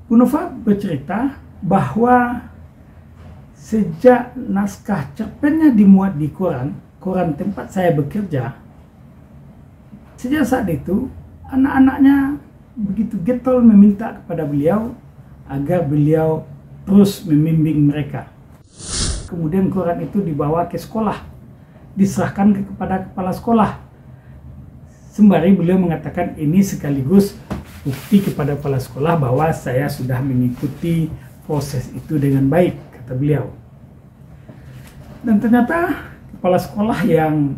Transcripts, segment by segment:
Bu Nova bercerita bahwa sejak naskah cerpennya dimuat di koran tempat saya bekerja, sejak saat itu anak-anaknya begitu getol meminta kepada beliau agar beliau terus membimbing mereka. Kemudian koran itu dibawa ke sekolah, diserahkan kepada kepala sekolah, sembari beliau mengatakan ini sekaligus bukti kepada kepala sekolah bahwa saya sudah mengikuti proses itu dengan baik, kata beliau. Dan ternyata kepala sekolah yang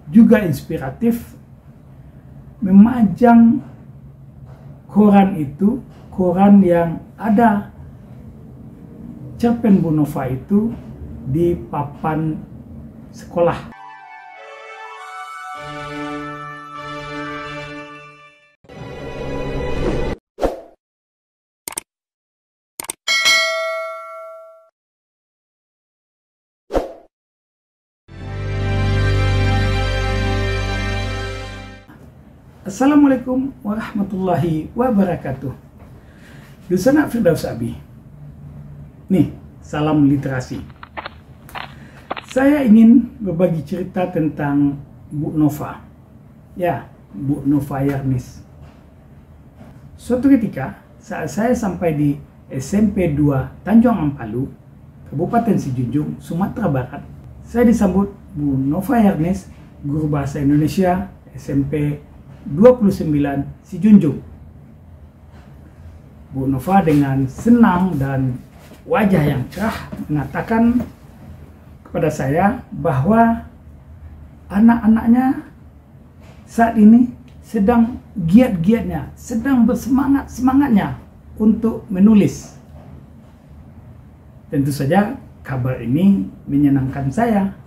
juga inspiratif memajang koran itu, koran yang ada cerpen Bu Nova itu di papan sekolah. Assalamualaikum warahmatullahi wabarakatuh. Dosen Firdaus Abi. Nih, salam literasi. Saya ingin berbagi cerita tentang Bu Nova. Ya, Bu Nova Yarnis. Suatu ketika, saat saya sampai di SMP 2 Tanjung Ampalu, Kabupaten Sijunjung, Sumatera Barat, saya disambut Bu Nova Yarnis, guru bahasa Indonesia SMP 29 Sijunjung. Bu Nova dengan senang dan wajah yang cerah mengatakan kepada saya bahwa anak-anaknya saat ini sedang giat-giatnya, sedang bersemangat-semangatnya untuk menulis. Tentu saja kabar ini menyenangkan saya,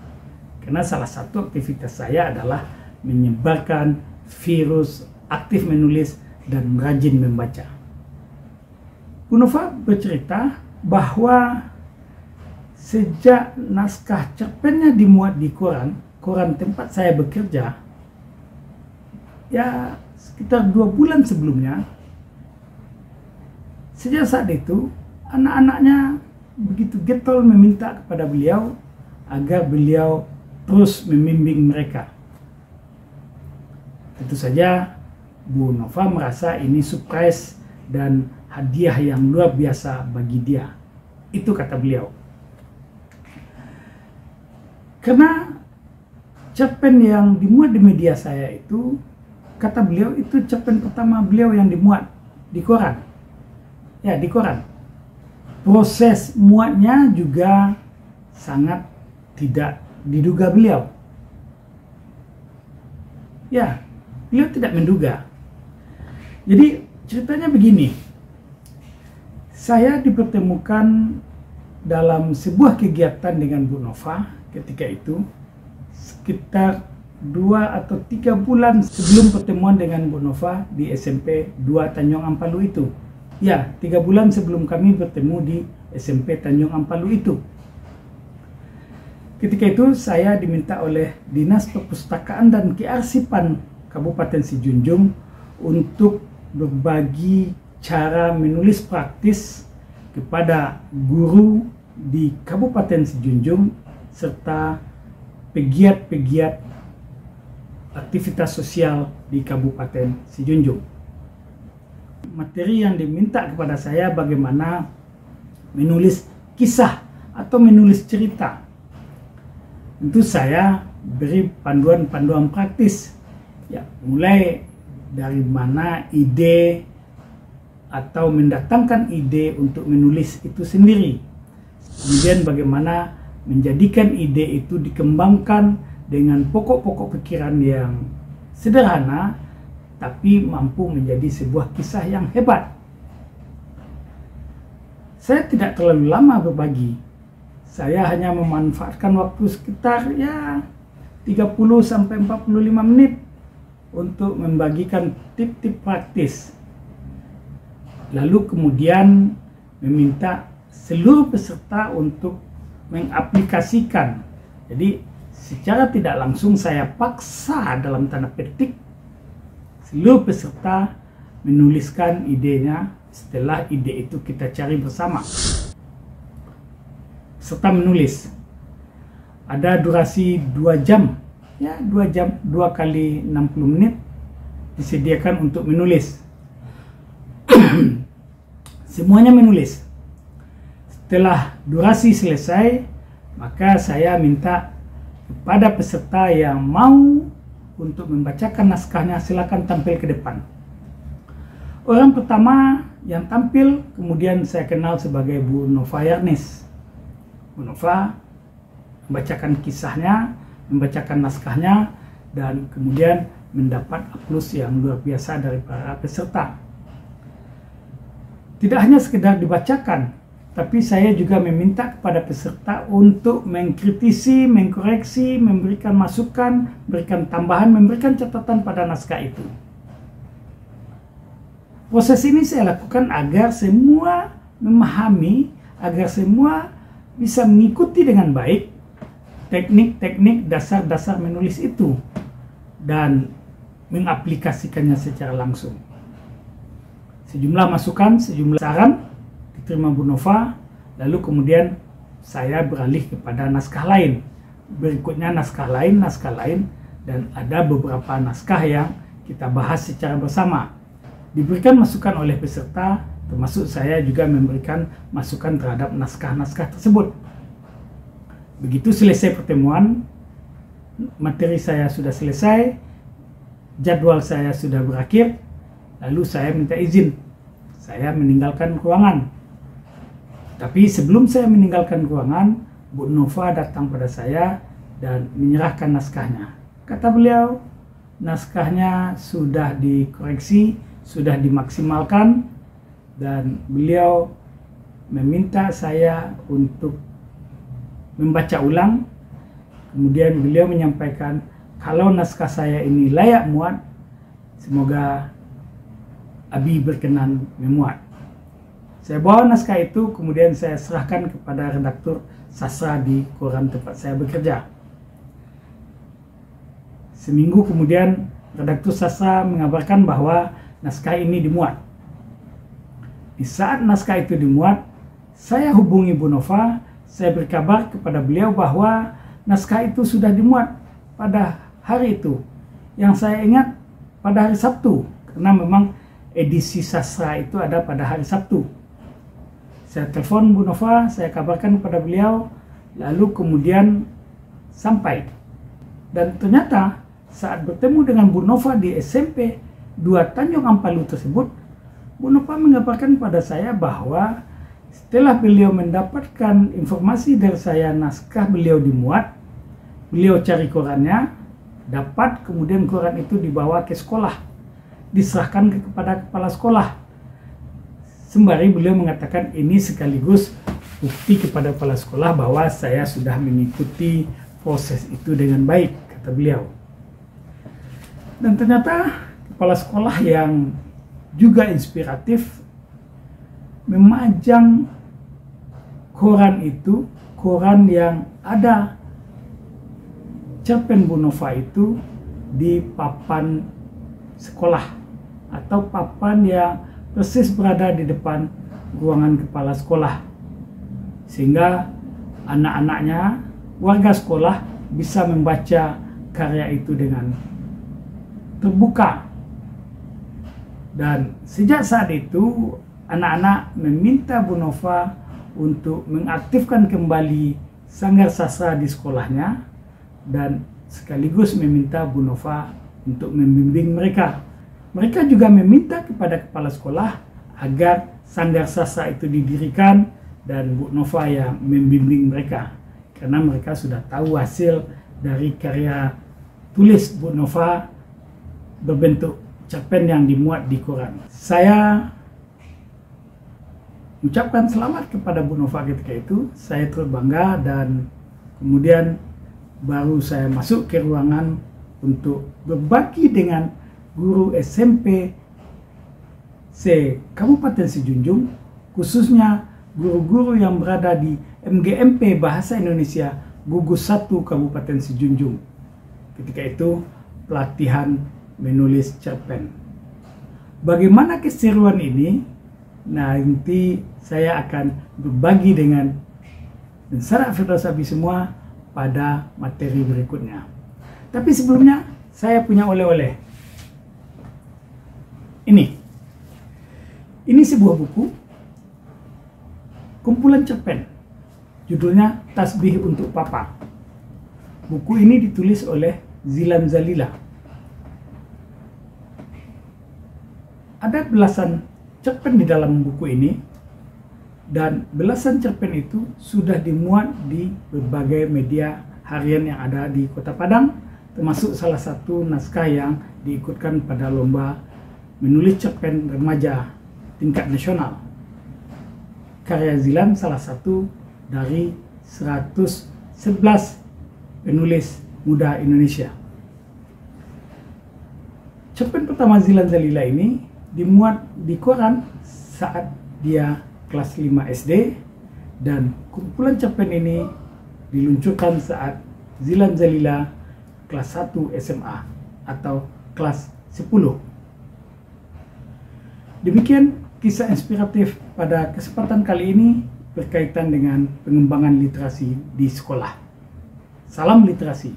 karena salah satu aktivitas saya adalah menyebarkan virus aktif menulis dan rajin membaca. Bu Nova bercerita bahwa sejak naskah cerpennya dimuat di koran tempat saya bekerja, ya sekitar 2 bulan sebelumnya, sejak saat itu anak-anaknya begitu getol meminta kepada beliau agar beliau terus membimbing mereka. Tentu saja Bu Nova merasa ini surprise dan hadiah yang luar biasa bagi dia. Itu kata beliau. Karena cerpen yang dimuat di media saya itu, kata beliau itu cerpen pertama beliau yang dimuat di koran. Ya, di koran. Proses muatnya juga sangat tidak diduga beliau. Ya, beliau tidak menduga. Jadi ceritanya begini. Saya dipertemukan dalam sebuah kegiatan dengan Bu Nova ketika itu, sekitar 2 atau 3 bulan sebelum pertemuan dengan Bu Nova di SMP 2 Tanjung Ampalu itu. Ya, 3 bulan sebelum kami bertemu di SMP Tanjung Ampalu itu. Ketika itu saya diminta oleh Dinas Perpustakaan dan Kearsipan Kabupaten Sijunjung untuk berbagi cara menulis praktis kepada guru di Kabupaten Sijunjung serta pegiat-pegiat aktivitas sosial di Kabupaten Sijunjung. Materi yang diminta kepada saya bagaimana menulis kisah atau menulis cerita. Tentu saya beri panduan-panduan praktis. Ya, mulai dari mana ide atau mendatangkan ide untuk menulis itu sendiri. Kemudian bagaimana menjadikan ide itu dikembangkan dengan pokok-pokok pikiran yang sederhana tapi mampu menjadi sebuah kisah yang hebat. Saya tidak terlalu lama berbagi. Saya hanya memanfaatkan waktu sekitar 30-45 menit untuk membagikan tip-tip praktis. Lalu kemudian meminta seluruh peserta untuk mengaplikasikan. Jadi secara tidak langsung saya paksa dalam tanda petik seluruh peserta menuliskan idenya setelah ide itu kita cari bersama. Serta menulis. Ada durasi 2 jam, ya 2 jam, 2 kali 60 menit disediakan untuk menulis. Semuanya menulis. Setelah durasi selesai, maka saya minta kepada peserta yang mau untuk membacakan naskahnya, silakan tampil ke depan. Orang pertama yang tampil kemudian saya kenal sebagai Bu Nova Yarnis. Bu Nova membacakan kisahnya, membacakan naskahnya, dan kemudian mendapat aplaus yang luar biasa dari para peserta. Tidak hanya sekedar dibacakan, tapi saya juga meminta kepada peserta untuk mengkritisi, mengkoreksi, memberikan masukan, memberikan tambahan, memberikan catatan pada naskah itu. Proses ini saya lakukan agar semua memahami, agar semua bisa mengikuti dengan baik teknik-teknik dasar-dasar menulis itu dan mengaplikasikannya secara langsung. Sejumlah masukan, sejumlah saran diterima Bu Nova, lalu kemudian saya beralih kepada naskah lain. Berikutnya naskah lain, dan ada beberapa naskah yang kita bahas secara bersama. Diberikan masukan oleh peserta, termasuk saya juga memberikan masukan terhadap naskah-naskah tersebut. Begitu selesai pertemuan, materi saya sudah selesai, jadwal saya sudah berakhir, lalu saya minta izin. Saya meninggalkan ruangan. Tapi sebelum saya meninggalkan ruangan, Bu Nova datang pada saya dan menyerahkan naskahnya. Kata beliau, naskahnya sudah dikoreksi, sudah dimaksimalkan, dan beliau meminta saya untuk membaca ulang. Kemudian beliau menyampaikan, kalau naskah saya ini layak muat, semoga Abi berkenan memuat. Saya bawa naskah itu, kemudian saya serahkan kepada redaktur sastra di koran tempat saya bekerja. Seminggu kemudian, redaktur sastra mengabarkan bahwa naskah ini dimuat. Di saat naskah itu dimuat, saya hubungi Bu Nova. Saya berkabar kepada beliau bahwa naskah itu sudah dimuat pada hari itu. Yang saya ingat pada hari Sabtu, karena memang edisi sastra itu ada pada hari Sabtu. Saya telepon Bu Nova, saya kabarkan kepada beliau, lalu kemudian sampai. Dan ternyata saat bertemu dengan Bu Nova di SMP 2 Tanjung Ampalu tersebut, Bu Nova mengabarkan pada saya bahwa setelah beliau mendapatkan informasi dari saya naskah beliau dimuat, beliau cari korannya, dapat, kemudian koran itu dibawa ke sekolah, diserahkan kepada kepala sekolah. Sembari beliau mengatakan ini sekaligus bukti kepada kepala sekolah bahwa saya sudah mengikuti proses itu dengan baik, kata beliau. Dan ternyata kepala sekolah yang juga inspiratif memajang koran itu, koran yang ada cerpen Bu Nova itu di papan sekolah atau papan yang persis berada di depan ruangan kepala sekolah, sehingga anak-anaknya, warga sekolah bisa membaca karya itu dengan terbuka. Dan sejak saat itu anak-anak meminta Bu Nova untuk mengaktifkan kembali sanggar sastra di sekolahnya dan sekaligus meminta Bu Nova untuk membimbing mereka. Mereka juga meminta kepada kepala sekolah agar sanggar sastra itu didirikan dan Bu Nova yang membimbing mereka, karena mereka sudah tahu hasil dari karya tulis Bu Nova berbentuk cerpen yang dimuat di koran. Saya ucapkan selamat kepada Bu Nova ketika itu. Saya turut bangga dan kemudian baru saya masuk ke ruangan untuk berbagi dengan guru SMP Kabupaten Sejunjung, khususnya guru-guru yang berada di MGMP Bahasa Indonesia Gugus 1 Kabupaten Sejunjung. Ketika itu pelatihan menulis cerpen. Bagaimana keseruan ini? nanti saya akan berbagi dengan dan sanak Firdaus Abi semua pada materi berikutnya. Tapi sebelumnya saya punya oleh-oleh. Ini sebuah buku kumpulan cerpen, judulnya Tasbih untuk Papa. Buku ini ditulis oleh Zilan Zalila. Ada belasan cerpen di dalam buku ini, dan belasan cerpen itu sudah dimuat di berbagai media harian yang ada di Kota Padang, termasuk salah satu naskah yang diikutkan pada lomba menulis cerpen remaja tingkat nasional. Karya Zilan salah satu dari 111 penulis muda Indonesia. Cerpen pertama Zilan Zalila ini dimuat di koran saat dia kelas 5 SD, dan kumpulan cerpen ini diluncurkan saat Zilan Zalila kelas 1 SMA atau kelas 10. Demikian kisah inspiratif pada kesempatan kali ini berkaitan dengan pengembangan literasi di sekolah. Salam literasi.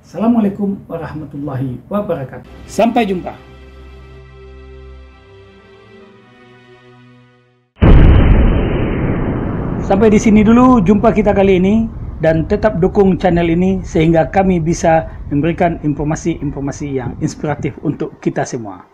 Assalamualaikum warahmatullahi wabarakatuh. Sampai jumpa. Sampai di sini dulu jumpa kita kali ini, dan tetap dukung channel ini sehingga kami bisa memberikan informasi-informasi yang inspiratif untuk kita semua.